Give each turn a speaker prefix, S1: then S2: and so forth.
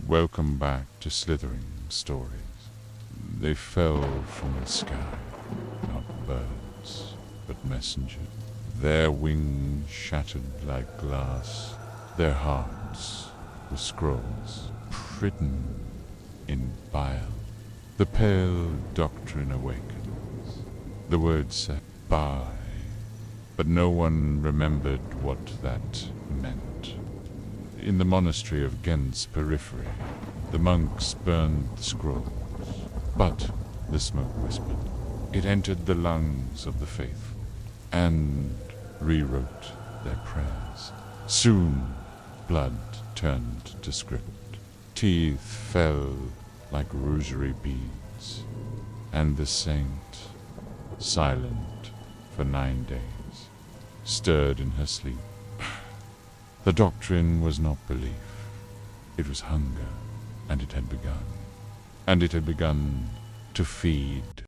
S1: Welcome back to Slithering Stories. They fell from the sky, not birds, but messengers. Their wings shattered like glass, their hearts were scrolls, written in bile. The pale doctrine awakens. The words said, "Bye," but no one remembered what that meant. In the monastery of Ghent's periphery, the monks burned the scrolls, but, the smoke whispered, it entered the lungs of the faithful and rewrote their prayers. Soon, blood turned to script. Teeth fell like rosary beads, and the saint, silent for 9 days, stirred in her sleep. The doctrine was not belief, it was hunger, and it had begun. And it had begun to feed